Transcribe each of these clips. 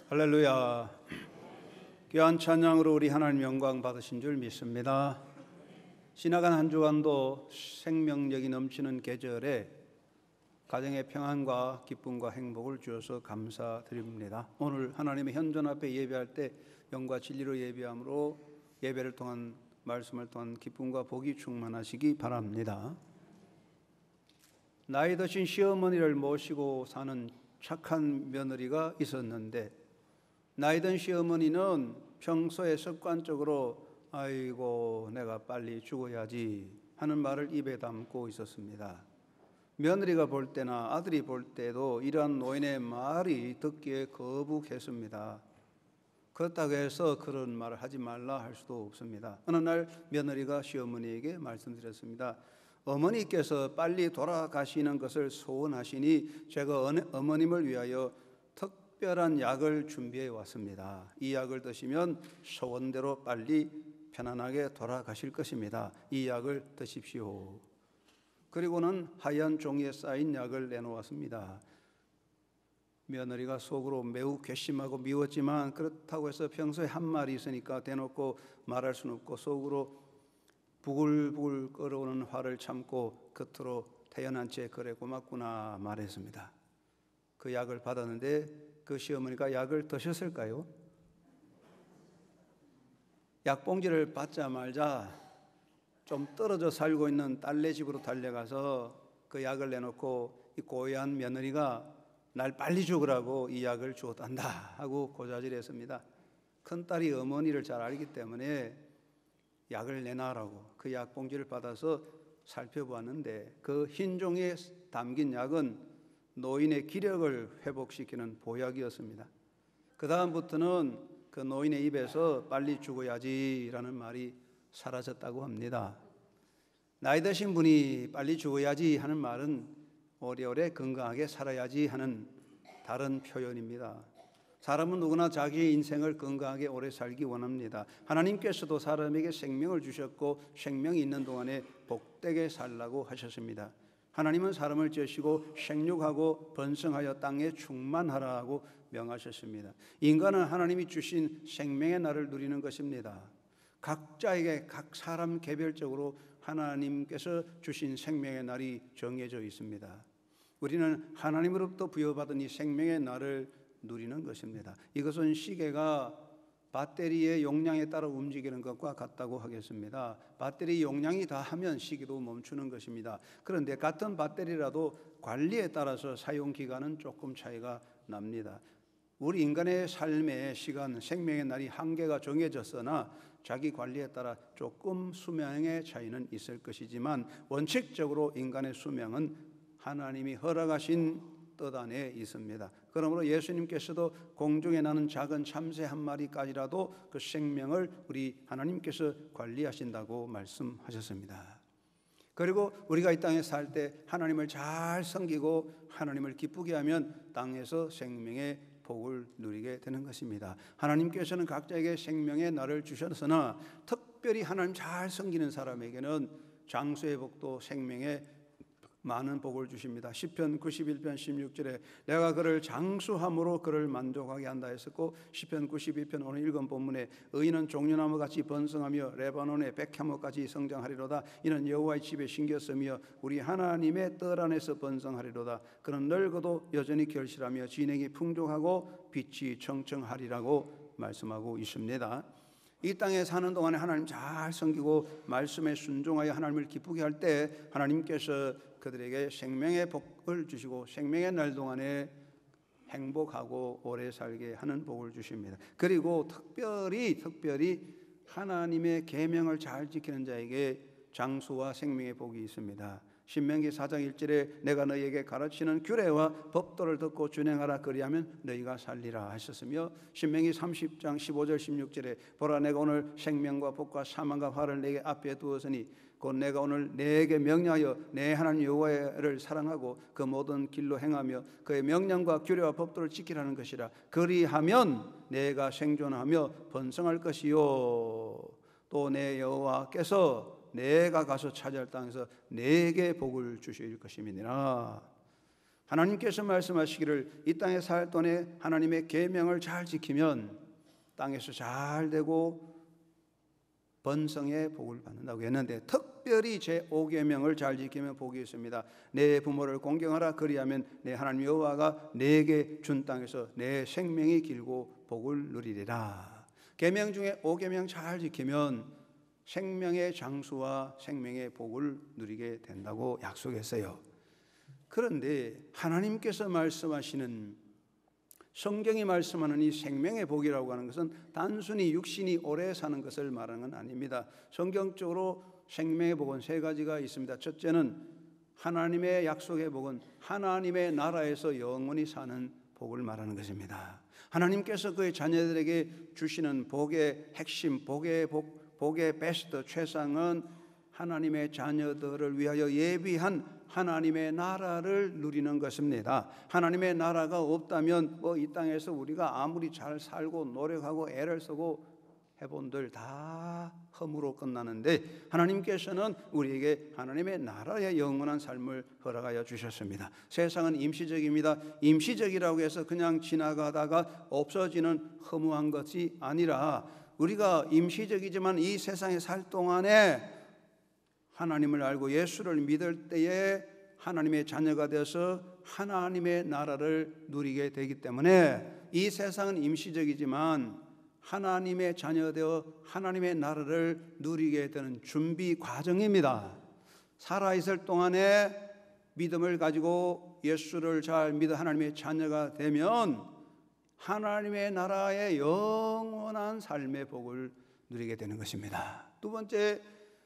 할렐루야. 귀한 찬양으로 우리 하나님 영광 받으신 줄 믿습니다. 지나간 한 주간도 생명력이 넘치는 계절에 가정의 평안과 기쁨과 행복을 주셔서 감사드립니다. 오늘 하나님의 현존 앞에 예배할 때 영과 진리로 예배함으로 예배를 통한 말씀을 통한 기쁨과 복이 충만하시기 바랍니다. 나이 드신 시어머니를 모시고 사는 착한 며느리가 있었는데, 나이 든 시어머니는 평소에 습관적으로 아이고 내가 빨리 죽어야지 하는 말을 입에 담고 있었습니다. 며느리가 볼 때나 아들이 볼 때도 이러한 노인의 말이 듣기에 거북했습니다. 그렇다고 해서 그런 말을 하지 말라 할 수도 없습니다. 어느 날 며느리가 시어머니에게 말씀드렸습니다. 어머니께서 빨리 돌아가시는 것을 소원하시니 제가 어머님을 위하여 특별한 약을 준비해 왔습니다. 이 약을 드시면 소원대로 빨리 편안하게 돌아가실 것입니다. 이 약을 드십시오. 그리고는 하얀 종이에 쌓인 약을 내놓았습니다. 며느리가 속으로 매우 괘씸하고 미웠지만 그렇다고 해서 평소에 한 말이 있으니까 대놓고 말할 수는 없고 속으로 부글부글 끓어오는 화를 참고 겉으로 태연한 채 그래 고맙구나 말했습니다. 그 약을 받았는데 그 시어머니가 약을 드셨을까요? 약봉지를 받자마자 좀 떨어져 살고 있는 딸네 집으로 달려가서 그 약을 내놓고 이 고얀 며느리가 날 빨리 죽으라고 이 약을 주었단다 하고 고자질했습니다. 큰딸이 어머니를 잘 알기 때문에 약을 내놔라고 그 약봉지를 받아서 살펴보았는데 그 흰 종이에 담긴 약은 노인의 기력을 회복시키는 보약이었습니다. 그 다음부터는 그 노인의 입에서 빨리 죽어야지라는 말이 사라졌다고 합니다. 나이 드신 분이 빨리 죽어야지 하는 말은 오래오래 건강하게 살아야지 하는 다른 표현입니다. 사람은 누구나 자기의 인생을 건강하게 오래 살기 원합니다. 하나님께서도 사람에게 생명을 주셨고 생명이 있는 동안에 복되게 살라고 하셨습니다. 하나님은 사람을 지으시고 생육하고 번성하여 땅에 충만하라고 명하셨습니다. 인간은 하나님이 주신 생명의 날을 누리는 것입니다. 각자에게 각 사람 개별적으로 하나님께서 주신 생명의 날이 정해져 있습니다. 우리는 하나님으로부터 부여받은 이 생명의 날을 누리는 것입니다. 이것은 시계가 배터리의 용량에 따라 움직이는 것과 같다고 하겠습니다. 배터리 용량이 다하면 시계도 멈추는 것입니다. 그런데 같은 배터리라도 관리에 따라서 사용기간은 조금 차이가 납니다. 우리 인간의 삶의 시간, 생명의 날이 한계가 정해졌으나 자기 관리에 따라 조금 수명의 차이는 있을 것이지만 원칙적으로 인간의 수명은 하나님이 허락하신 뜻 안에 있습니다. 그러므로 예수님께서도 공중에 나는 작은 참새 한 마리까지라도 그 생명을 우리 하나님께서 관리하신다고 말씀하셨습니다. 그리고 우리가 이 땅에 살 때 하나님을 잘 섬기고 하나님을 기쁘게 하면 땅에서 생명의 복을 누리게 되는 것입니다. 하나님께서는 각자에게 생명의 날을 주셨으나 특별히 하나님 잘 섬기는 사람에게는 장수의 복도 생명의 많은 복을 주십니다. 시편 91편 16절에 내가 그를 장수함으로 그를 만족하게 한다 했었고, 시편 92편 오늘 읽은 본문에 의인은 종려나무같이 번성하며 레바논의 백향목같이 성장하리로다. 이는 여호와의 집에 심겼으며 우리 하나님의 뜰 안에서 번성하리로다. 그는 늙어도 여전히 결실하며 진액이 풍족하고 빛이 청청하리라고 말씀하고 있습니다. 이 땅에 사는 동안에 하나님 잘 섬기고 말씀에 순종하여 하나님을 기쁘게 할 때 하나님께서 그들에게 생명의 복을 주시고 생명의 날 동안에 행복하고 오래 살게 하는 복을 주십니다. 그리고 특별히 하나님의 계명을 잘 지키는 자에게 장수와 생명의 복이 있습니다. 신명기 4장 1절에 내가 너희에게 가르치는 규례와 법도를 듣고 준행하라 그리하면 너희가 살리라 하셨으며, 신명기 30장 15절 16절에 보라 내가 오늘 생명과 복과 사망과 화를 내게 앞에 두었으니 곧 내가 오늘 내게 명령하여 내 하나님 여호와를 사랑하고 그 모든 길로 행하며 그의 명령과 규례와 법도를 지키라는 것이라. 그리하면 내가 생존하며 번성할 것이요 또 내 여호와께서 내가 가서 차지할 땅에서 내게 복을 주실 것임이니라. 하나님께서 말씀하시기를 이 땅에 살 동안에 하나님의 계명을 잘 지키면 땅에서 잘 되고 번성의 복을 받는다고 했는데, 특별히 제5계명을 잘 지키면 복이 있습니다. 내 부모를 공경하라, 그리하면 내 하나님 여호와가 내게 준 땅에서 내 생명이 길고 복을 누리리라. 계명 중에 5계명 잘 지키면 생명의 장수와 생명의 복을 누리게 된다고 약속했어요. 그런데 하나님께서 말씀하시는, 성경이 말씀하는 이 생명의 복이라고 하는 것은 단순히 육신이 오래 사는 것을 말하는 건 아닙니다. 성경적으로 생명의 복은 세 가지가 있습니다. 첫째는 하나님의 약속의 복은 하나님의 나라에서 영원히 사는 복을 말하는 것입니다. 하나님께서 그의 자녀들에게 주시는 복의 핵심, 복의 베스트, 최상은 하나님의 자녀들을 위하여 예비한 하나님의 나라를 누리는 것입니다. 하나님의 나라가 없다면 이 땅에서 우리가 아무리 잘 살고 노력하고 애를 쓰고 해본들 다 험으로 끝나는데, 하나님께서는 우리에게 하나님의 나라의 영원한 삶을 허락하여 주셨습니다. 세상은 임시적입니다. 임시적이라고 해서 그냥 지나가다가 없어지는 허무한 것이 아니라, 우리가 임시적이지만 이 세상에 살 동안에 하나님을 알고 예수를 믿을 때에 하나님의 자녀가 되어서 하나님의 나라를 누리게 되기 때문에 이 세상은 임시적이지만 하나님의 자녀되어 하나님의 나라를 누리게 되는 준비 과정입니다. 살아있을 동안에 믿음을 가지고 예수를 잘 믿어 하나님의 자녀가 되면 하나님의 나라의 영원한 삶의 복을 누리게 되는 것입니다. 두 번째,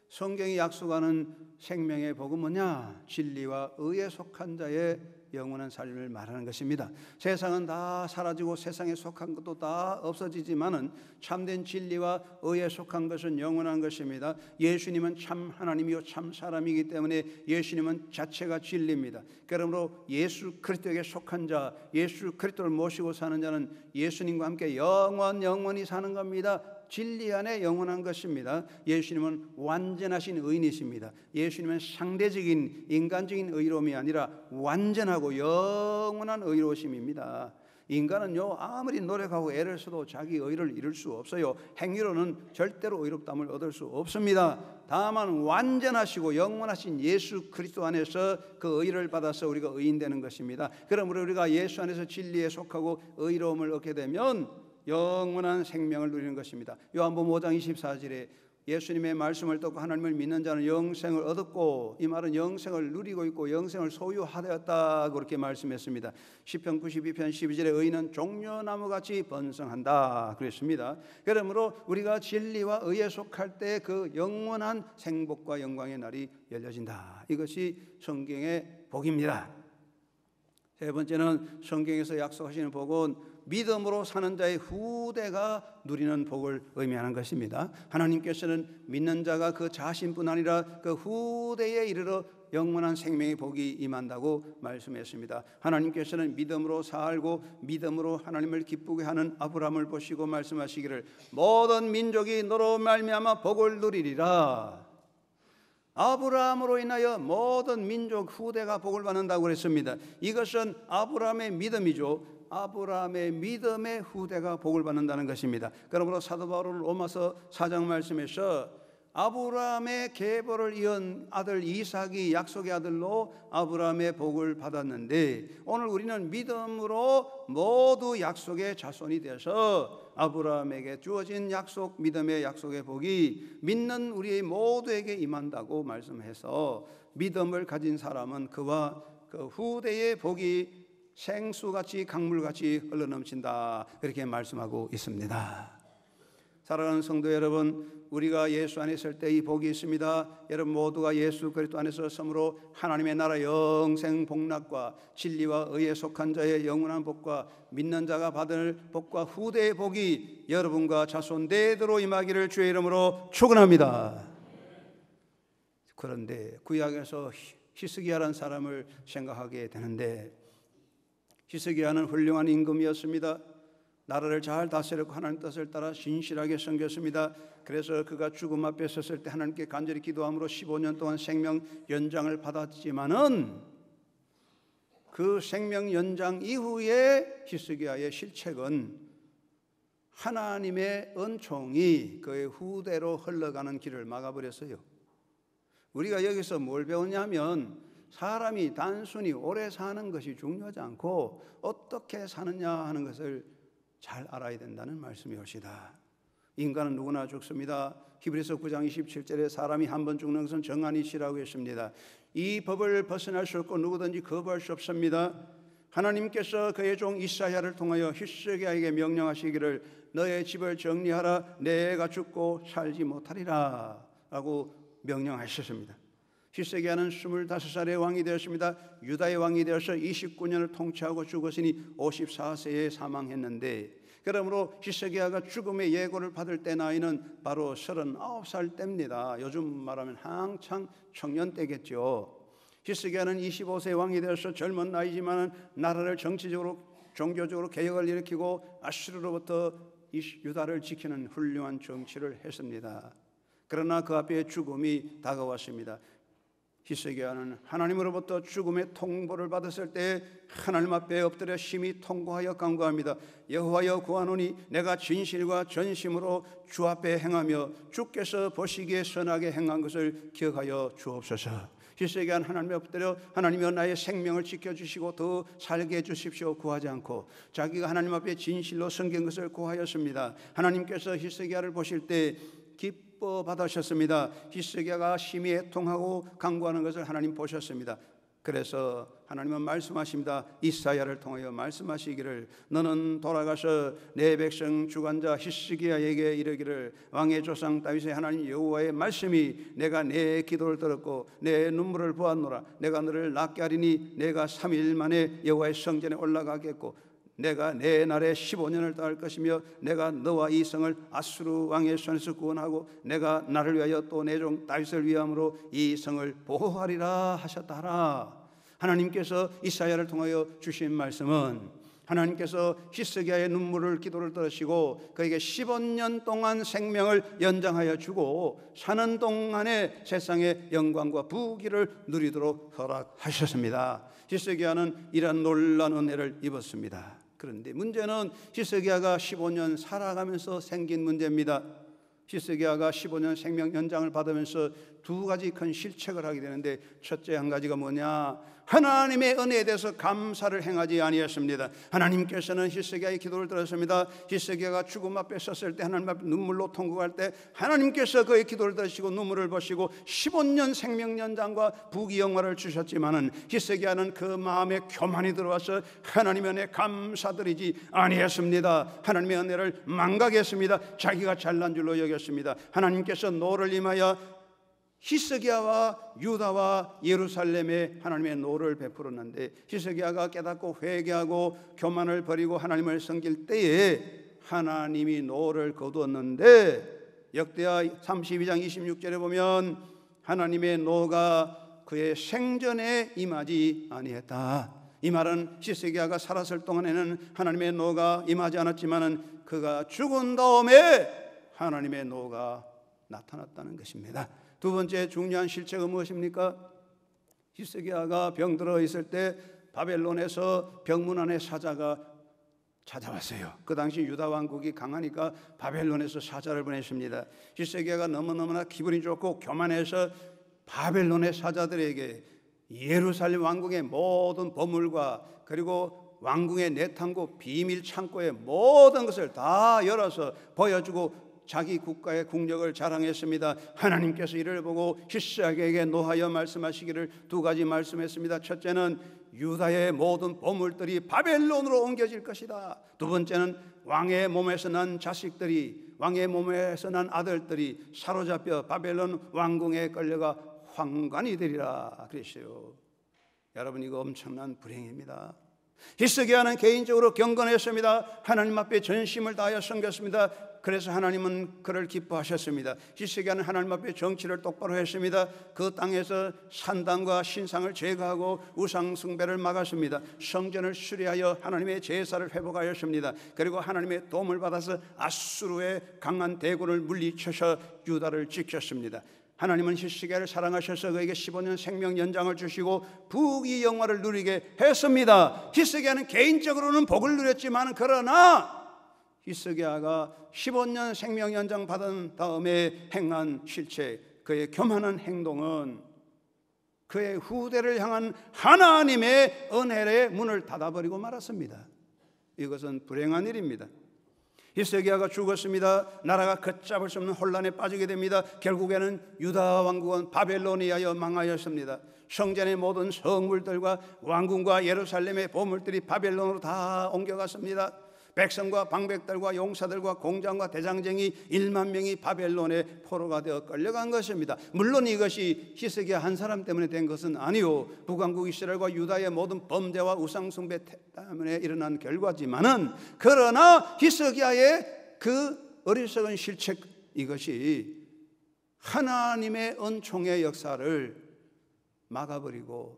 성경이 약속하는 생명의 복은 뭐냐? 진리와 의에 속한 자의 영원한 삶을 말하는 것입니다. 세상은 다 사라지고 세상에 속한 것도 다 없어지지만은 참된 진리와 의에 속한 것은 영원한 것입니다. 예수님은 참 하나님이요 참 사람이기 때문에 예수님은 자체가 진리입니다. 그러므로 예수 그리스도에게 속한 자, 예수 그리스도를 모시고 사는 자는 예수님과 함께 영원히 사는 겁니다. 진리 안에 영원한 것입니다. 예수님은 완전하신 의인이십니다. 예수님은 상대적인 인간적인 의로움이 아니라 완전하고 영원한 의로우심입니다. 인간은요 아무리 노력하고 애를 써도 자기 의를 이룰 수 없어요. 행위로는 절대로 의롭다함을 얻을 수 없습니다. 다만 완전하시고 영원하신 예수 그리스도 안에서 그 의를 받아서 우리가 의인 되는 것입니다. 그러므로 우리가 예수 안에서 진리에 속하고 의로움을 얻게 되면 영원한 생명을 누리는 것입니다. 요한복음 5장 24절에 예수님의 말씀을 듣고 하나님을 믿는 자는 영생을 얻었고, 이 말은 영생을 누리고 있고 영생을 소유하였다 그렇게 말씀했습니다. 시편 92편 12절에 의인은 종려나무같이 번성한다 그랬습니다. 그러므로 우리가 진리와 의에 속할 때 그 영원한 생복과 영광의 날이 열려진다. 이것이 성경의 복입니다. 세 번째는 성경에서 약속하시는 복은 믿음으로 사는 자의 후대가 누리는 복을 의미하는 것입니다. 하나님께서는 믿는 자가 그 자신뿐 아니라 그 후대에 이르러 영원한 생명의 복이 임한다고 말씀했습니다. 하나님께서는 믿음으로 살고 믿음으로 하나님을 기쁘게 하는 아브라함을 보시고 말씀하시기를 모든 민족이 너로 말미암아 복을 누리리라. 아브라함으로 인하여 모든 민족 후대가 복을 받는다고 그랬습니다. 이것은 아브라함의 믿음이죠. 아브라함의 믿음의 후대가 복을 받는다는 것입니다. 그러므로 사도 바울은 로마서 4장 말씀에서 아브라함의 계보를 이은 아들 이삭이 약속의 아들로 아브라함의 복을 받았는데, 오늘 우리는 믿음으로 모두 약속의 자손이 되어서 아브라함에게 주어진 약속, 믿음의 약속의 복이 믿는 우리 모두에게 임한다고 말씀해서 믿음을 가진 사람은 그와 그 후대의 복이 생수같이 강물같이 흘러넘친다 그렇게 말씀하고 있습니다. 사랑하는 성도 여러분, 우리가 예수 안에 있을 때 이 복이 있습니다. 여러분 모두가 예수 그리스도 안에서 섬으로 하나님의 나라 영생 복락과 진리와 의에 속한 자의 영원한 복과 믿는 자가 받을 복과 후대의 복이 여러분과 자손 대대로 임하기를 주의 이름으로 축원합니다. 그런데 구약에서 히스기야라는 사람을 생각하게 되는데, 히스기야는 훌륭한 임금이었습니다. 나라를 잘 다스렸고 하나님 뜻을 따라 신실하게 섬겼습니다. 그래서 그가 죽음 앞에 섰을 때 하나님께 간절히 기도함으로 15년 동안 생명 연장을 받았지만은 그 생명 연장 이후에 히스기야의 실책은 하나님의 은총이 그의 후대로 흘러가는 길을 막아버렸어요. 우리가 여기서 뭘 배우냐면 사람이 단순히 오래 사는 것이 중요하지 않고 어떻게 사느냐 하는 것을 잘 알아야 된다는 말씀이옵시다. 인간은 누구나 죽습니다. 히브리서 9장 27절에 사람이 한 번 죽는 것은 정한이시라고 했습니다. 이 법을 벗어날 수 없고 누구든지 거부할 수 없습니다. 하나님께서 그의 종 이사야를 통하여 히스기야에게 명령하시기를 너의 집을 정리하라, 내가 죽고 살지 못하리라 라고 명령하셨습니다. 히스기야는 25살의 왕이 되었습니다. 유다의 왕이 되어서 29년을 통치하고 죽었으니 54세에 사망했는데, 그러므로 히스기야가 죽음의 예고를 받을 때 나이는 바로 39살 때입니다. 요즘 말하면 한창 청년 때겠죠. 히스기야는 25세 왕이 되어서 젊은 나이지만 나라를 정치적으로 종교적으로 개혁을 일으키고 아수르로부터 유다를 지키는 훌륭한 정치를 했습니다. 그러나 그 앞에 죽음이 다가왔습니다. 히스기야는 하나님으로부터 죽음의 통보를 받았을 때 하나님 앞에 엎드려 심히 통곡하여 간구합니다. 여호와여 구하노니 내가 진실과 전심으로 주 앞에 행하며 주께서 보시기에 선하게 행한 것을 기억하여 주옵소서. 히스기야는 하나님에 엎드려 하나님이여 나의 생명을 지켜주시고 더 살게 해주십시오 구하지 않고 자기가 하나님 앞에 진실로 섬긴 것을 구하였습니다. 하나님께서 히스기야를 보실 때 기뻐 받으셨습니다. 히스기야가 심히 애통하고 간구하는 것을 하나님 보셨습니다. 그래서 하나님은 말씀하십니다. 이사야를 통하여 말씀하시기를 너는 돌아가서 내 백성 주관자 히스기야에게 이르기를 왕의 조상 다윗의 하나님 여호와의 말씀이 내가 내 기도를 들었고 내 눈물을 보았노라. 내가 너를 낫게 하리니 내가 3일 만에 여호와의 성전에 올라가겠고 내가 내 날에 15년을 더할 것이며 내가 너와 이 성을 아수르 왕의 손에서 구원하고 내가 나를 위하여 또 내 종 다윗을 위함으로 이 성을 보호하리라 하셨다 하라. 하나님께서 이사야를 통하여 주신 말씀은 하나님께서 히스기야의 눈물을 기도를 들으시고 그에게 15년 동안 생명을 연장하여 주고 사는 동안에 세상의 영광과 부귀를 누리도록 허락하셨습니다. 히스기야는 이러한 놀라운 은혜를 입었습니다. 그런데 문제는 히스기야가 15년 살아가면서 생긴 문제입니다. 히스기야가 15년 생명 연장을 받으면서 두 가지 큰 실책을 하게 되는데 첫째 한 가지가 뭐냐? 하나님의 은혜에 대해서 감사를 행하지 아니했습니다. 하나님께서는 히스기야의 기도를 들었습니다. 히스기야가 죽음 앞에 섰을 때 하나님 앞에 눈물로 통곡할 때 하나님께서 그의 기도를 들으시고 눈물을 보시고 15년 생명 연장과 부귀 영화를 주셨지만은 히스기야는 그 마음에 교만이 들어와서 하나님의 은혜 감사드리지 아니했습니다. 하나님의 은혜를 망각했습니다. 자기가 잘난 줄로 여겼습니다. 하나님께서 노를 임하여 히스기야와 유다와 예루살렘에 하나님의 노를 베풀었는데 히스기야가 깨닫고 회개하고 교만을 버리고 하나님을 섬길 때에 하나님이 노를 거두었는데 역대하 32장 26절에 보면 하나님의 노가 그의 생전에 임하지 아니했다. 이 말은 히스기야가 살았을 동안에는 하나님의 노가 임하지 않았지만은 그가 죽은 다음에 하나님의 노가 나타났다는 것입니다. 두 번째 중요한 실체가 무엇입니까? 히스기야가 병들어 있을 때 바벨론에서 병문 안에 사자가 찾아왔어요. 그 당시 유다 왕국이 강하니까 바벨론에서 사자를 보냈습니다. 히스기야가 너무너무나 기분이 좋고 교만해서 바벨론의 사자들에게 예루살렘 왕궁의 모든 보물과 그리고 왕궁의 내탕고 비밀 창고의 모든 것을 다 열어서 보여주고 자기 국가의 국력을 자랑했습니다. 하나님께서 이를 보고 히스기야에게 노하여 말씀하시기를 두 가지 말씀했습니다. 첫째는 유다의 모든 보물들이 바벨론으로 옮겨질 것이다. 두 번째는 왕의 몸에서 난 자식들이 왕의 몸에서 난 아들들이 사로잡혀 바벨론 왕궁에 끌려가 황관이 되리라 그랬어요. 여러분 이거 엄청난 불행입니다. 히스기야는 개인적으로 경건했습니다. 하나님 앞에 전심을 다하여 섬겼습니다. 그래서 하나님은 그를 기뻐하셨습니다. 히스기야는 하나님 앞에 정치를 똑바로 했습니다. 그 땅에서 산당과 신상을 제거하고 우상 숭배를 막았습니다. 성전을 수리하여 하나님의 제사를 회복하였습니다. 그리고 하나님의 도움을 받아서 아수르의 강한 대군을 물리쳐서 유다를 지켰습니다. 하나님은 히스기야를 사랑하셔서 그에게 15년 생명 연장을 주시고 부귀 영화를 누리게 했습니다. 히스기야는 개인적으로는 복을 누렸지만 그러나 히스기야가 15년 생명 연장 받은 다음에 행한 실체, 그의 교만한 행동은 그의 후대를 향한 하나님의 은혜의 문을 닫아버리고 말았습니다. 이것은 불행한 일입니다. 히스기야가 죽었습니다. 나라가 걷잡을 수 없는 혼란에 빠지게 됩니다. 결국에는 유다 왕국은 바벨론에 의하여 망하였습니다. 성전의 모든 성물들과 왕궁과 예루살렘의 보물들이 바벨론으로 다 옮겨갔습니다. 백성과 방백들과 용사들과 공장과 대장쟁이 1만 명이 바벨론의 포로가 되어 끌려간 것입니다. 물론 이것이 히스기야 한 사람 때문에 된 것은 아니요, 북왕국 이스라엘과 유다의 모든 범죄와 우상숭배 때문에 일어난 결과지만은, 그러나 히스기야의 그 어리석은 실책, 이것이 하나님의 은총의 역사를 막아버리고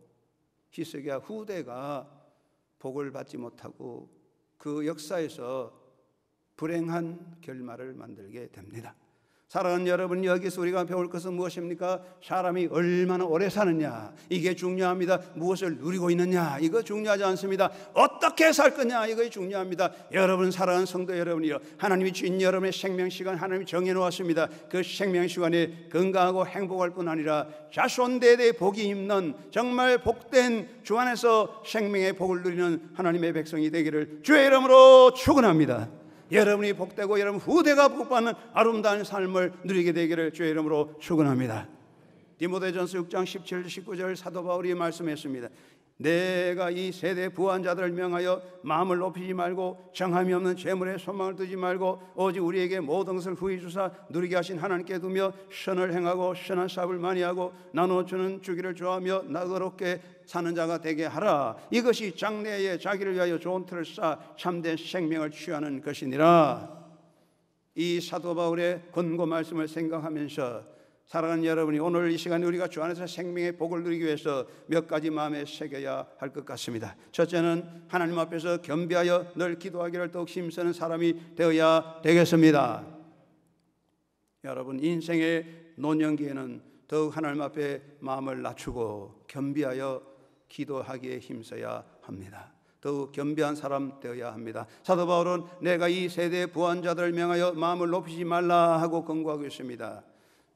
히스기야 후대가 복을 받지 못하고 그 역사에서 불행한 결말을 만들게 됩니다. 사랑하는 여러분, 여기서 우리가 배울 것은 무엇입니까? 사람이 얼마나 오래 사느냐, 이게 중요합니다. 무엇을 누리고 있느냐, 이거 중요하지 않습니다. 어떻게 살 거냐, 이거 중요합니다. 여러분, 사랑하는 성도 여러분이요, 하나님이 주인 여러분의 생명시간 하나님이 정해놓았습니다. 그 생명시간에 건강하고 행복할 뿐 아니라 자손대대 복이 있는 정말 복된 주 안에서 생명의 복을 누리는 하나님의 백성이 되기를 주의 이름으로 축원합니다. 여러분이 복되고 여러분 후대가 복받는 아름다운 삶을 누리게 되기를 주의 이름으로 축원합니다. 디모데전서 6장 17, 19절 사도 바울이 말씀했습니다. 내가 이 세대 부한자들을 명하여 마음을 높이지 말고 정함이 없는 재물에 소망을 두지 말고 오직 우리에게 모든 것을 후히 주사 누리게 하신 하나님께 두며 선을 행하고 선한 사업을 많이 하고 나눠주는 주기를 좋아하며 나그럽게 사는 자가 되게 하라. 이것이 장래에 자기를 위하여 좋은 틀을 쌓아 참된 생명을 취하는 것이니라. 이 사도 바울의 권고 말씀을 생각하면서 사랑하는 여러분이 오늘 이 시간에 우리가 주 안에서 생명의 복을 누리기 위해서 몇 가지 마음에 새겨야 할 것 같습니다. 첫째는 하나님 앞에서 겸비하여 늘 기도하기를 더욱 힘쓰는 사람이 되어야 되겠습니다. 여러분, 인생의 노년기에는 더욱 하나님 앞에 마음을 낮추고 겸비하여 기도하기에 힘써야 합니다. 더욱 겸비한 사람 되어야 합니다. 사도 바울은 내가 이 세대의 부한자들을 명하여 마음을 높이지 말라 하고 권고하고 있습니다.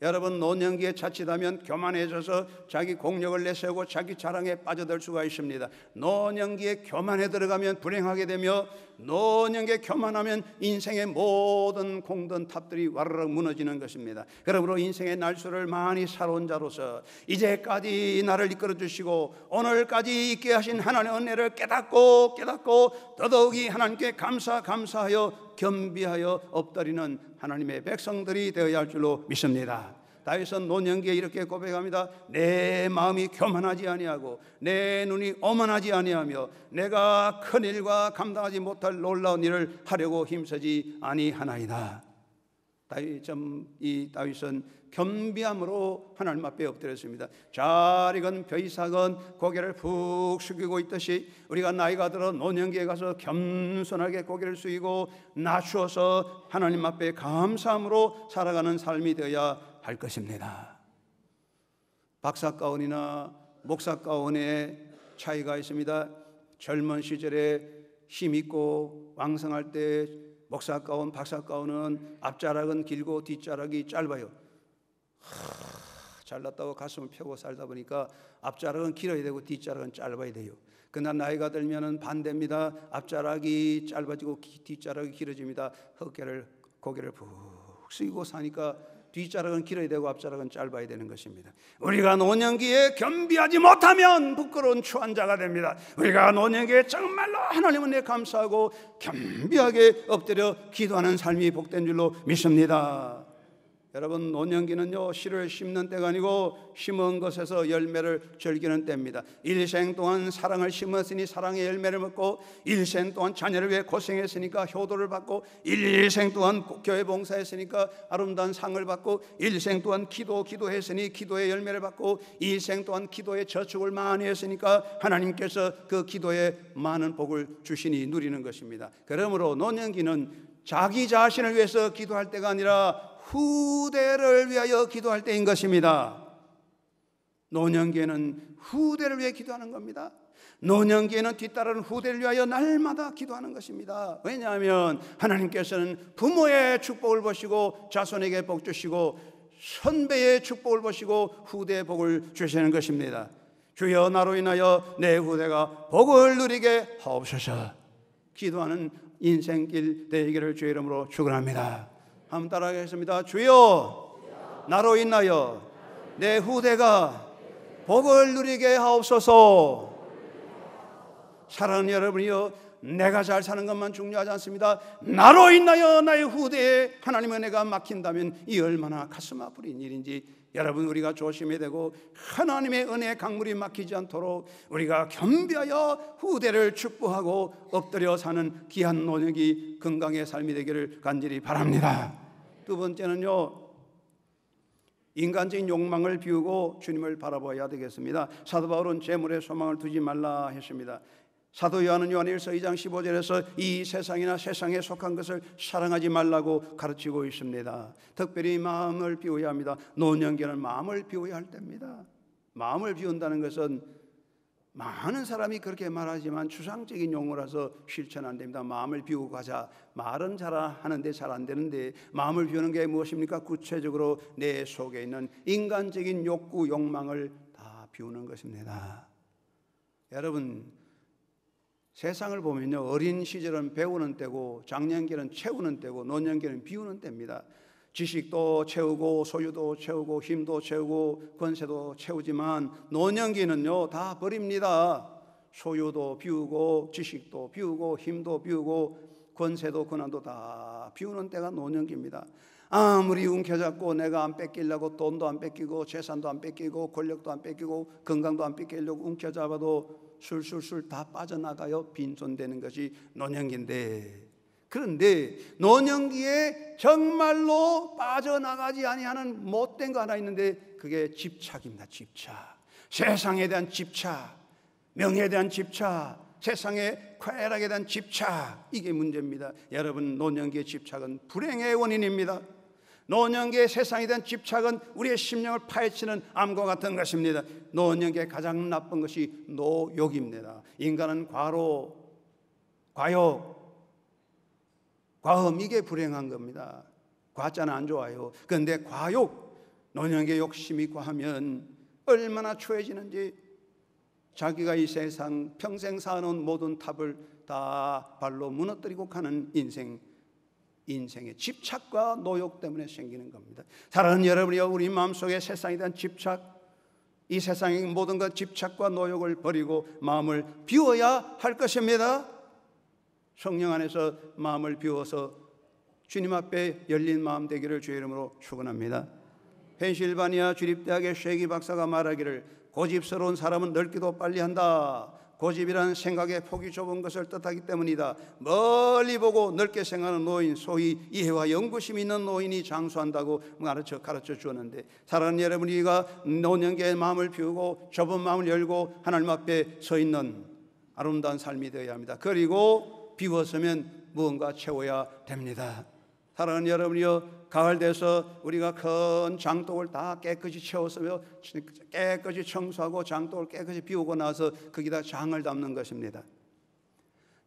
여러분, 노년기에 자칫하면 교만해져서 자기 공력을 내세우고 자기 자랑에 빠져들 수가 있습니다. 노년기에 교만에 들어가면 불행하게 되며 노년기에 교만하면 인생의 모든 공든 탑들이 와르르 무너지는 것입니다. 그러므로 인생의 날수를 많이 살아온 자로서 이제까지 나를 이끌어 주시고 오늘까지 있게 하신 하나님의 은혜를 깨닫고 더더욱이 하나님께 감사하여 겸비하여 엎드리는 하나님의 백성들이 되어야 할 줄로 믿습니다. 다윗은 노년기에 이렇게 고백합니다. 내 마음이 교만하지 아니하고 내 눈이 오만하지 아니하며 내가 큰 일과 감당하지 못할 놀라운 일을 하려고 힘쓰지 아니하나이다. 이 다윗은 겸비함으로 하나님 앞에 엎드렸습니다. 잘 익은 벼이삭은 고개를 푹 숙이고 있듯이 우리가 나이가 들어 노년기에 가서 겸손하게 고개를 숙이고 낮추어서 하나님 앞에 감사함으로 살아가는 삶이 되어야 할 것입니다. 박사가운이나 목사가운의 차이가 있습니다. 젊은 시절에 힘있고 왕성할 때 목사가운, 박사가운은 앞자락은 길고 뒷자락이 짧아요. 잘났다고 가슴을 펴고 살다 보니까 앞자락은 길어야 되고 뒷자락은 짧아야 돼요. 그러나 나이가 들면은 반대입니다. 앞자락이 짧아지고 뒷자락이 길어집니다. 고개를 푹 숙이고 사니까 뒷자락은 길어야 되고 앞자락은 짧아야 되는 것입니다. 우리가 노년기에 겸비하지 못하면 부끄러운 추한 자가 됩니다. 우리가 노년기에 정말로 하나님 은혜에 감사하고 겸비하게 엎드려 기도하는 삶이 복된 줄로 믿습니다. 여러분, 노년기는요 씨를 심는 때가 아니고 심은 것에서 열매를 즐기는 때입니다. 일생 동안 사랑을 심었으니 사랑의 열매를 먹고, 일생 동안 자녀를 위해 고생했으니까 효도를 받고, 일생 동안 교회 봉사했으니까 아름다운 상을 받고, 일생 동안 기도했으니 기도의 열매를 받고, 일생 동안 기도에 저축을 많이 했으니까 하나님께서 그 기도에 많은 복을 주시니 누리는 것입니다. 그러므로 노년기는 자기 자신을 위해서 기도할 때가 아니라 후대를 위하여 기도할 때인 것입니다. 노년기에는 후대를 위해 기도하는 겁니다. 노년기에는 뒤따르는 후대를 위하여 날마다 기도하는 것입니다. 왜냐하면 하나님께서는 부모의 축복을 보시고 자손에게 복 주시고 선배의 축복을 보시고 후대의 복을 주시는 것입니다. 주여 나로 인하여 내 후대가 복을 누리게 하옵소서. 기도하는 인생길 되기를 주의 이름으로 축원합니다. 한번 따라하겠습니다. 주여 나로 인하여 내 후대가 복을 누리게 하옵소서. 사랑하는 여러분이여, 내가 잘 사는 것만 중요하지 않습니다. 나로 인하여 나의 후대에 하나님의 은혜가 막힌다면 이 얼마나 가슴 아프린 일인지 여러분, 우리가 조심해야 되고 하나님의 은혜의 강물이 막히지 않도록 우리가 겸비하여 후대를 축복하고 엎드려 사는 귀한 노년기 건강의 삶이 되기를 간절히 바랍니다. 두 번째는요, 인간적인 욕망을 비우고 주님을 바라봐야 되겠습니다. 사도 바울은 재물에 소망을 두지 말라 했습니다. 사도 요한은 요한일서 2장 15절에서 이 세상이나 세상에 속한 것을 사랑하지 말라고 가르치고 있습니다. 특별히 마음을 비워야 합니다. 노년기는 마음을 비워야 할 때입니다. 마음을 비운다는 것은 많은 사람이 그렇게 말하지만 추상적인 용어라서 실천 안 됩니다. 마음을 비우고 가자. 말은 잘 하는데 잘 안 되는데, 마음을 비우는 게 무엇입니까? 구체적으로 내 속에 있는 인간적인 욕구, 욕망을 다 비우는 것입니다. 여러분, 세상을 보면요, 어린 시절은 배우는 때고 장년기는 채우는 때고 노년기는 비우는 때입니다. 지식도 채우고 소유도 채우고 힘도 채우고 권세도 채우지만 노년기는요 다 버립니다. 소유도 비우고 지식도 비우고 힘도 비우고 권세도 권한도 다 비우는 때가 노년기입니다. 아무리 움켜잡고 내가 안 뺏기려고 돈도 안 뺏기고 재산도 안 뺏기고 권력도 안 뺏기고 건강도 안 뺏기려고 움켜잡아도 술술술 다 빠져나가요. 빈손되는 것이 노년기인데, 그런데 노년기에 정말로 빠져나가지 아니하는 못된 거 하나 있는데 그게 집착입니다. 집착. 세상에 대한 집착, 명예에 대한 집착, 세상의 쾌락에 대한 집착, 이게 문제입니다. 여러분, 노년기의 집착은 불행의 원인입니다. 노년기의 세상에 대한 집착은 우리의 심령을 파헤치는 암과 같은 것입니다. 노년기의 가장 나쁜 것이 노욕입니다. 인간은 과로, 과욕, 과음, 이게 불행한 겁니다. 과자는 안 좋아요. 그런데 과욕, 노년기의 욕심이 과하면 얼마나 추해지는지, 자기가 이 세상 평생 쌓아놓은 모든 탑을 다 발로 무너뜨리고 가는 인생의 집착과 노욕 때문에 생기는 겁니다. 사랑하는 여러분이여, 우리 마음속에 세상에 대한 집착, 이 세상의 모든 것 집착과 노욕을 버리고 마음을 비워야 할 것입니다. 성령 안에서 마음을 비워서 주님 앞에 열린 마음 되기를 주의 이름으로 축원합니다. 펜실바니아 주립대학의 쉐기 박사가 말하기를, 고집스러운 사람은 넓기도 빨리 한다. 고집이란 생각의 폭이 좁은 것을 뜻하기 때문이다. 멀리 보고 넓게 생각하는 노인, 소위 이해와 연구심이 있는 노인이 장수한다고 가르쳐 주었는데, 사랑하는 여러분, 우리가 노년기의 마음을 비우고 좁은 마음을 열고 하나님 앞에 서 있는 아름다운 삶이 되어야 합니다. 그리고 비웠으면 무언가 채워야 됩니다. 사랑하는 여러분이여, 가을 돼서 우리가 큰 장독을 다 깨끗이 채웠으며 깨끗이 청소하고 장독을 깨끗이 비우고 나서 거기다 장을 담는 것입니다.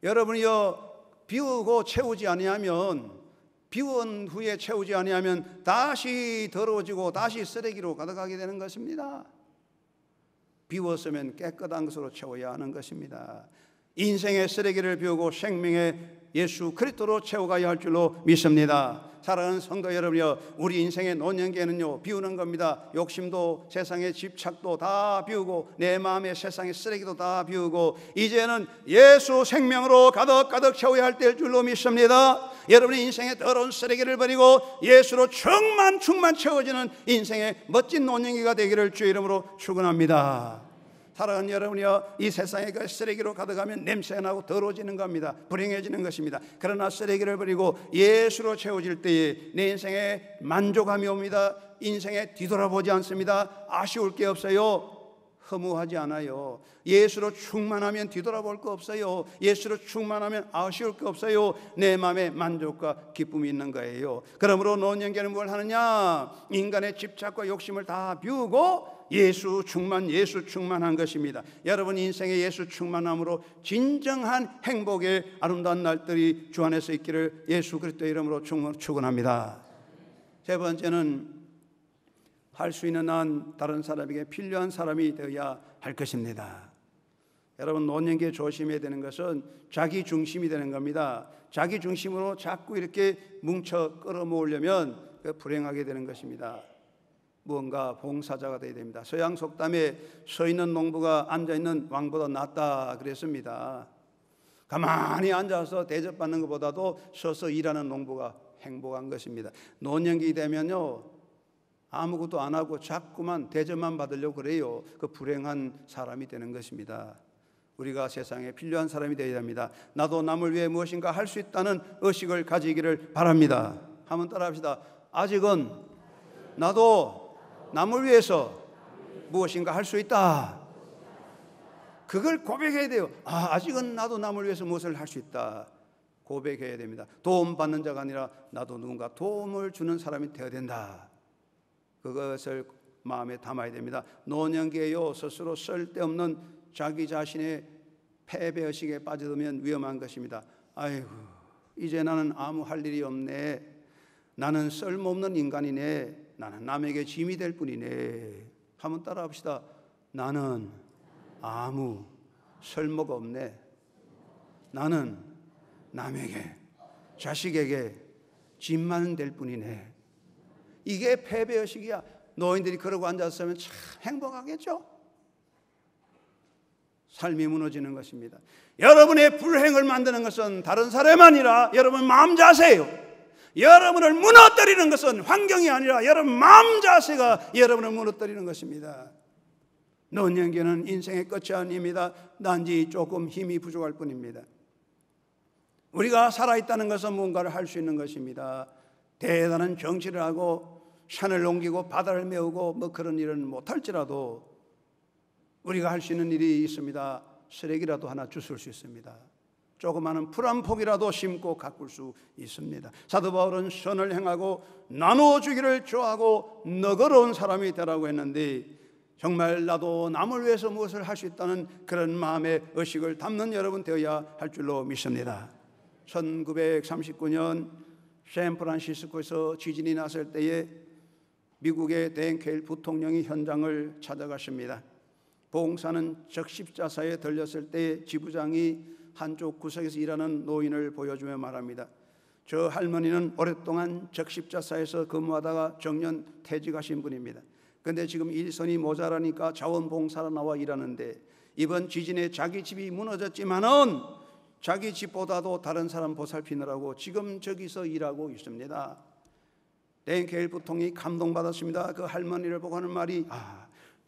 여러분이여, 비우고 채우지 아니하면, 비운 후에 채우지 아니하면 다시 더러워지고 다시 쓰레기로 가득하게 되는 것입니다. 비웠으면 깨끗한 것으로 채워야 하는 것입니다. 인생의 쓰레기를 비우고 생명의 예수 그리스도로 채워가야 할 줄로 믿습니다. 사랑하는 성도 여러분이여, 우리 인생의 노년기에는요 비우는 겁니다. 욕심도 세상의 집착도 다 비우고 내 마음의 세상의 쓰레기도 다 비우고 이제는 예수 생명으로 가득가득 채워야 할 때일 줄로 믿습니다. 여러분의 인생의 더러운 쓰레기를 버리고 예수로 충만 채워지는 인생의 멋진 노년기가 되기를 주의 이름으로 축원합니다. 사랑하는 여러분이여, 이 세상에 그 쓰레기로 가득하면 냄새가 나고 더러워지는 겁니다. 불행해지는 것입니다. 그러나 쓰레기를 버리고 예수로 채워질 때에 내 인생에 만족함이 옵니다. 인생에 뒤돌아보지 않습니다. 아쉬울 게 없어요. 허무하지 않아요. 예수로 충만하면 뒤돌아볼 거 없어요. 예수로 충만하면 아쉬울 거 없어요. 내 마음에 만족과 기쁨이 있는 거예요. 그러므로 노년기는 뭘 하느냐? 인간의 집착과 욕심을 다 비우고 예수 충만한 것입니다. 여러분 인생에 예수 충만함으로 진정한 행복의 아름다운 날들이 주 안에서 있기를 예수 그리스도의 이름으로 축원합니다. 세 번째는 할 수 있는 한 다른 사람에게 필요한 사람이 되어야 할 것입니다. 여러분 노년기에 조심해야 되는 것은 자기 중심이 되는 겁니다. 자기 중심으로 자꾸 이렇게 뭉쳐 끌어모으려면 불행하게 되는 것입니다. 무언가 봉사자가 되어야 됩니다. 서양 속담에 서 있는 농부가 앉아있는 왕보다 낫다 그랬습니다. 가만히 앉아서 대접받는 것보다도 서서 일하는 농부가 행복한 것입니다. 노년기 되면요 아무것도 안 하고 자꾸만 대접만 받으려고 그래요. 그 불행한 사람이 되는 것입니다. 우리가 세상에 필요한 사람이 되어야 합니다. 나도 남을 위해 무엇인가 할 수 있다는 의식을 가지기를 바랍니다. 한번 따라합시다. 아직은 나도 남을 위해서 무엇인가 할 수 있다. 그걸 고백해야 돼요. 아직은 나도 남을 위해서 무엇을 할 수 있다. 고백해야 됩니다. 도움 받는 자가 아니라 나도 누군가 도움을 주는 사람이 되어야 된다. 그것을 마음에 담아야 됩니다. 노년기에요 스스로 쓸데없는 자기 자신의 패배의식에 빠져들면 위험한 것입니다. 아이고 이제 나는 아무 할 일이 없네. 나는 쓸모없는 인간이네. 나는 남에게 짐이 될 뿐이네. 한번 따라합시다. 나는 아무 쓸모가 없네. 나는 남에게 자식에게 짐만 될 뿐이네. 이게 패배의식이야. 노인들이 그러고 앉았으면 참 행복하겠죠. 삶이 무너지는 것입니다. 여러분의 불행을 만드는 것은 다른 사람이 아니라 여러분 마음 자세예요. 여러분을 무너뜨리는 것은 환경이 아니라 여러분 마음 자세가 여러분을 무너뜨리는 것입니다. 노년기는 인생의 끝이 아닙니다. 단지 조금 힘이 부족할 뿐입니다. 우리가 살아있다는 것은 뭔가를 할 수 있는 것입니다. 대단한 정치를 하고 산을 옮기고 바다를 메우고 뭐 그런 일은 못할지라도 우리가 할 수 있는 일이 있습니다. 쓰레기라도 하나 주술 수 있습니다. 조그마한 풀 한 폭이라도 심고 가꿀 수 있습니다. 사도 바울은 선을 행하고 나누어 주기를 좋아하고 너그러운 사람이 되라고 했는데 정말 나도 남을 위해서 무엇을 할 수 있다는 그런 마음의 의식을 담는 여러분 되어야 할 줄로 믿습니다. 1939년 샌프란시스코에서 지진이 났을 때에 미국의 댄케일 부통령이 현장을 찾아갔습니다. 봉사는 적십자사에 들렸을 때 지부장이 한쪽 구석에서 일하는 노인을 보여주며 말합니다. 저 할머니는 오랫동안 적십자사에서 근무하다가 정년 퇴직하신 분입니다. 그런데 지금 일손이 모자라니까 자원봉사로 나와 일하는데 이번 지진에 자기 집이 무너졌지만은 자기 집보다도 다른 사람 보살피느라고 지금 저기서 일하고 있습니다. 댄케일 부통이 감동받았습니다. 그 할머니를 보고 하는 말이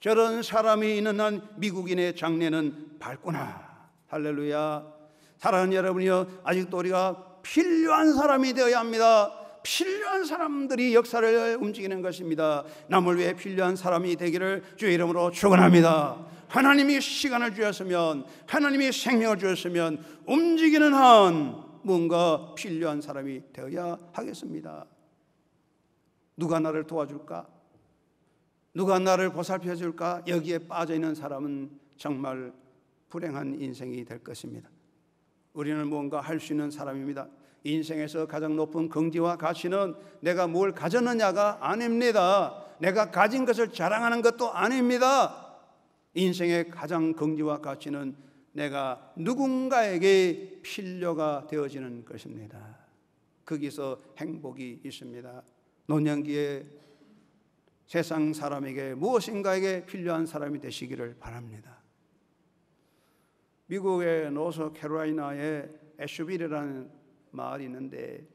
저런 사람이 있는 한 미국인의 장래는 밝구나. 할렐루야. 사랑하는 여러분이요, 아직도 우리가 필요한 사람이 되어야 합니다. 필요한 사람들이 역사를 움직이는 것입니다. 남을 위해 필요한 사람이 되기를 주의 이름으로 축원합니다. 하나님이 시간을 주셨으면, 하나님이 생명을 주셨으면 움직이는 한 뭔가 필요한 사람이 되어야 하겠습니다. 누가 나를 도와줄까? 누가 나를 보살펴 줄까? 여기에 빠져있는 사람은 정말 불행한 인생이 될 것입니다. 우리는 뭔가 할 수 있는 사람입니다. 인생에서 가장 높은 긍지와 가치는 내가 뭘 가졌느냐가 아닙니다. 내가 가진 것을 자랑하는 것도 아닙니다. 인생의 가장 긍지와 가치는 내가 누군가에게 필요가 되어지는 것입니다. 거기서 행복이 있습니다. 노년기에 세상 사람에게 무엇인가에게 필요한 사람이 되시기를 바랍니다. 미국의 노스캐롤라이나에 애슈빌이라는 마을이 있는데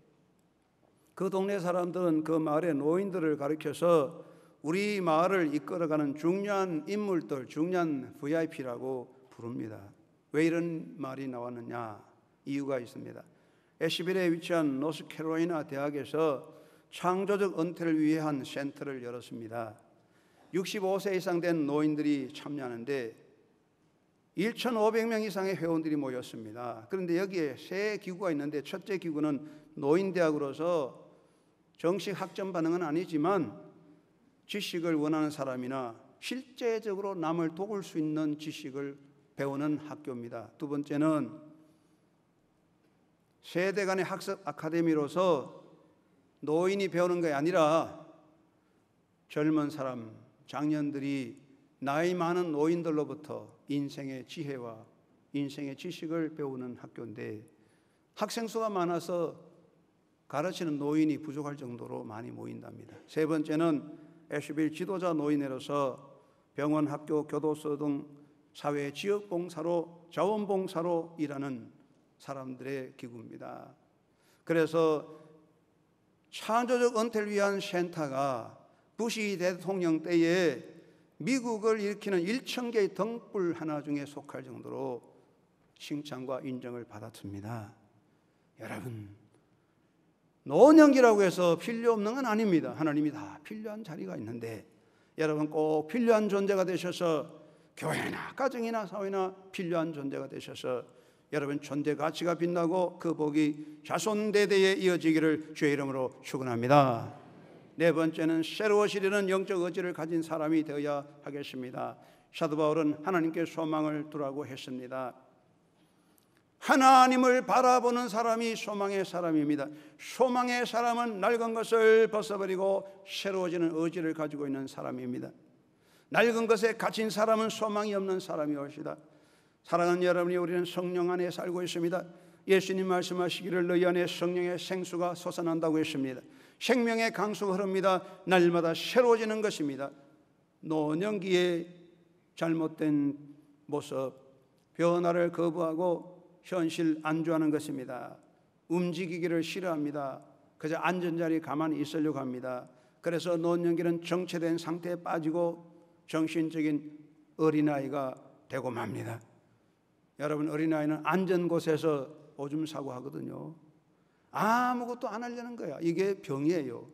그 동네 사람들은 그 마을의 노인들을 가리켜서 우리 마을을 이끌어가는 중요한 인물들, 중요한 VIP라고 부릅니다. 왜 이런 말이 나왔느냐? 이유가 있습니다. 애슈빌에 위치한 노스캐롤라이나 대학에서 창조적 은퇴를 위한 센터를 열었습니다. 65세 이상 된 노인들이 참여하는데 1,500명 이상의 회원들이 모였습니다. 그런데 여기에 세 기구가 있는데 첫째 기구는 노인대학으로서 정식 학점 반응은 아니지만 지식을 원하는 사람이나 실제적으로 남을 도울 수 있는 지식을 배우는 학교입니다. 두 번째는 세대 간의 학습 아카데미로서 노인이 배우는 게 아니라 젊은 사람, 장년들이 나이 많은 노인들로부터 인생의 지혜와 인생의 지식을 배우는 학교인데 학생 수가 많아서 가르치는 노인이 부족할 정도로 많이 모인답니다. 세 번째는 애쉬빌 지도자 노인회로서 병원, 학교, 교도소 등 사회 지역봉사로 자원봉사로 일하는 사람들의 기구입니다. 그래서 창조적 은퇴를 위한 센터가 부시 대통령 때에 미국을 일으키는 1,000개의 등불 하나 중에 속할 정도로 칭찬과 인정을 받았습니다. 여러분, 노년기라고 해서 필요 없는 건 아닙니다. 하나님이 다 필요한 자리가 있는데 여러분 꼭 필요한 존재가 되셔서 교회나 가정이나 사회나 필요한 존재가 되셔서 여러분 존재 가치가 빛나고 그 복이 자손대대에 이어지기를 주의 이름으로 축원합니다. 네 번째는 새로워지려는 영적 의지를 가진 사람이 되어야 하겠습니다. 사도 바울은 하나님께 소망을 두라고 했습니다. 하나님을 바라보는 사람이 소망의 사람입니다. 소망의 사람은 낡은 것을 벗어버리고 새로워지는 의지를 가지고 있는 사람입니다. 낡은 것에 갇힌 사람은 소망이 없는 사람이옵시다. 사랑하는 여러분이, 우리는 성령 안에 살고 있습니다. 예수님 말씀하시기를 너희 안에 성령의 생수가 솟아난다고 했습니다. 생명의 강수가 흐릅니다. 날마다 새로워지는 것입니다. 노년기에 잘못된 모습, 변화를 거부하고 현실 안주하는 것입니다. 움직이기를 싫어합니다. 그저 앉은 자리에 가만히 있으려고 합니다. 그래서 노년기는 정체된 상태에 빠지고 정신적인 어린아이가 되고 맙니다. 여러분, 어린아이는 앉은 곳에서 오줌 싸고 하거든요. 아무것도 안 하려는 거야. 이게 병이에요.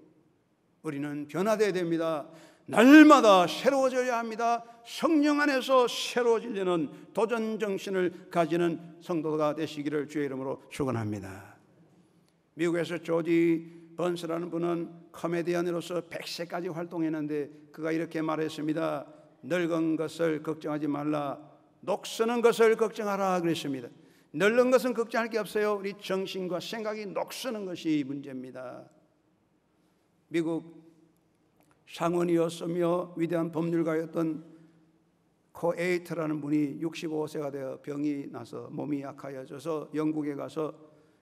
우리는 변화되어야 됩니다. 날마다 새로워져야 합니다. 성령 안에서 새로워지려는 도전 정신을 가지는 성도가 되시기를 주의 이름으로 축원합니다. 미국에서 조지 번스라는 분은 코미디언으로서 100세까지 활동했는데 그가 이렇게 말했습니다. 늙은 것을 걱정하지 말라, 녹쓰는 것을 걱정하라 그랬습니다. 늙은 것은 걱정할 게 없어요. 우리 정신과 생각이 녹쓰는 것이 문제입니다. 미국 상원이었으며 위대한 법률가였던 코에이트라는 분이 65세가 되어 병이 나서 몸이 약하여져서 영국에 가서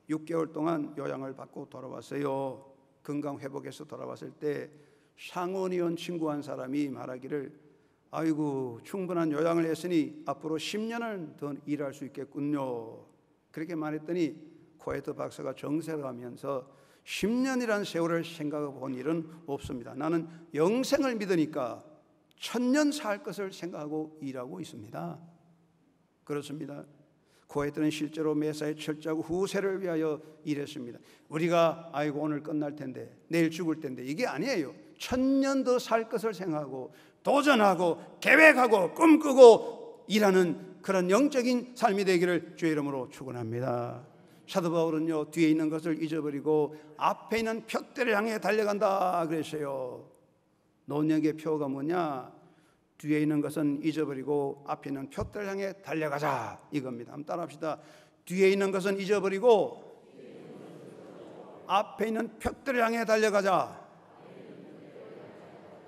6개월 동안 요양을 받고 돌아왔어요. 건강 회복해서 돌아왔을 때 상원의원 친구 한 사람이 말하기를 아이고 충분한 요양을 했으니 앞으로 10년을 더 일할 수 있겠군요. 그렇게 말했더니 코에이트 박사가 정색하면서 10년이라는 세월을 생각해 본 일은 없습니다. 나는 영생을 믿으니까 1000년 살 것을 생각하고 일하고 있습니다. 그렇습니다. 코에이트는 실제로 매사에 철저하고 후세를 위하여 일했습니다. 우리가 아이고 오늘 끝날 텐데 내일 죽을 텐데 이게 아니에요. 1000년 더 살 것을 생각하고 도전하고 계획하고 꿈꾸고 일하는 그런 영적인 삶이 되기를 주의 이름으로 축원합니다. 사도 바울은요, 뒤에 있는 것을 잊어버리고 앞에 있는 표대를 향해 달려간다 그랬어요. 노년기의 표가 뭐냐? 뒤에 있는 것은 잊어버리고 앞에 있는 표대를 향해 달려가자 이겁니다. 한번 따라합시다. 뒤에 있는 것은 잊어버리고 앞에 있는 표대를 향해 달려가자.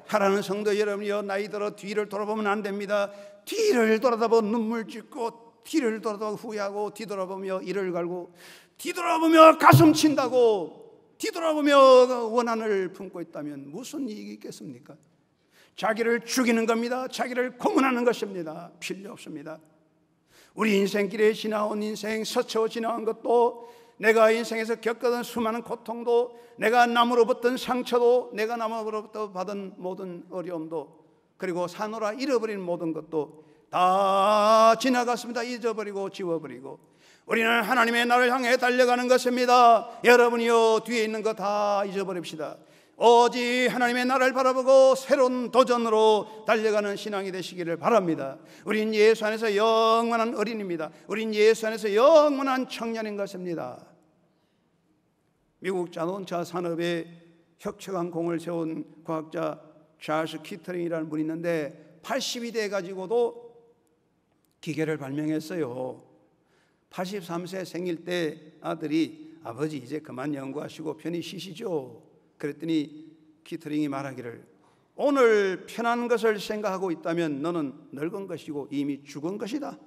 사랑하는 성도 여러분이요, 나이 들어 뒤를 돌아보면 안 됩니다. 뒤를 돌아다보고 눈물 짓고 뒤를 돌아다보고 후회하고 뒤돌아보며 이를 갈고 뒤돌아보며 가슴 친다고 뒤돌아보며 원한을 품고 있다면 무슨 이익이 있겠습니까? 자기를 죽이는 겁니다. 자기를 고문하는 것입니다. 필요 없습니다. 우리 인생길에 지나온 인생, 스쳐 지나온 것도, 내가 인생에서 겪었던 수많은 고통도, 내가 남으로부터 상처도, 내가 남으로부터 받은 모든 어려움도, 그리고 사노라 잃어버린 모든 것도 다 지나갔습니다. 잊어버리고 지워버리고 우리는 하나님의 나를 향해 달려가는 것입니다. 여러분이요, 뒤에 있는 거 다 잊어버립시다. 오직 하나님의 나라를 바라보고 새로운 도전으로 달려가는 신앙이 되시기를 바랍니다. 우린 예수 안에서 영원한 어린입니다. 우린 예수 안에서 영원한 청년인 것입니다. 미국 자동차 산업에 혁혁한 공을 세운 과학자 찰스 키터링이라는 분이 있는데 80이 돼 가지고도 기계를 발명했어요. 83세 생일 때 아들이 아버지 이제 그만 연구하시고 편히 쉬시죠. 그랬더니 키터링이 말하기를 오늘 편한 것을 생각하고 있다면 너는 늙은 것이고 이미 죽은 것이다.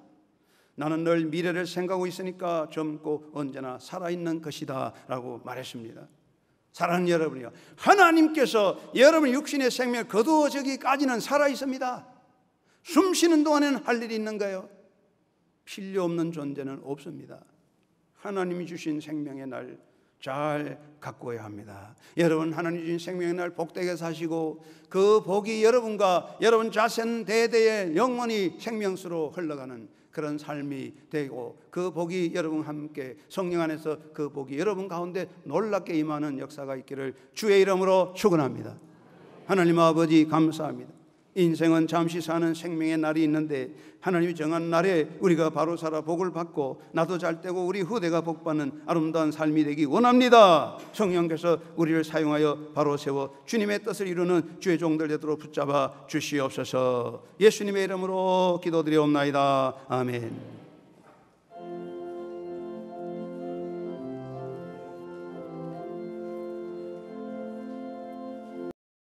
나는 늘 미래를 생각하고 있으니까 젊고 언제나 살아있는 것이다 라고 말했습니다. 사랑하는 여러분이요, 하나님께서 여러분 육신의 생명을 거두어주기까지는 살아있습니다. 숨 쉬는 동안에는 할 일이 있는 거예요. 필요 없는 존재는 없습니다. 하나님이 주신 생명의 날 잘 가꾸어야 합니다. 여러분 하나님 주신 생명의 날 복되게 사시고 그 복이 여러분과 여러분 자손 대대에 영원히 생명수로 흘러가는 그런 삶이 되고 그 복이 여러분과 함께 성령 안에서 그 복이 여러분 가운데 놀랍게 임하는 역사가 있기를 주의 이름으로 축원합니다. 하나님 아버지 감사합니다. 인생은 잠시 사는 생명의 날이 있는데 하나님이 정한 날에 우리가 바로 살아 복을 받고 나도 잘 되고 우리 후대가 복받는 아름다운 삶이 되기 원합니다. 성령께서 우리를 사용하여 바로 세워 주님의 뜻을 이루는 주의 종들 되도록 붙잡아 주시옵소서. 예수님의 이름으로 기도드리옵나이다. 아멘.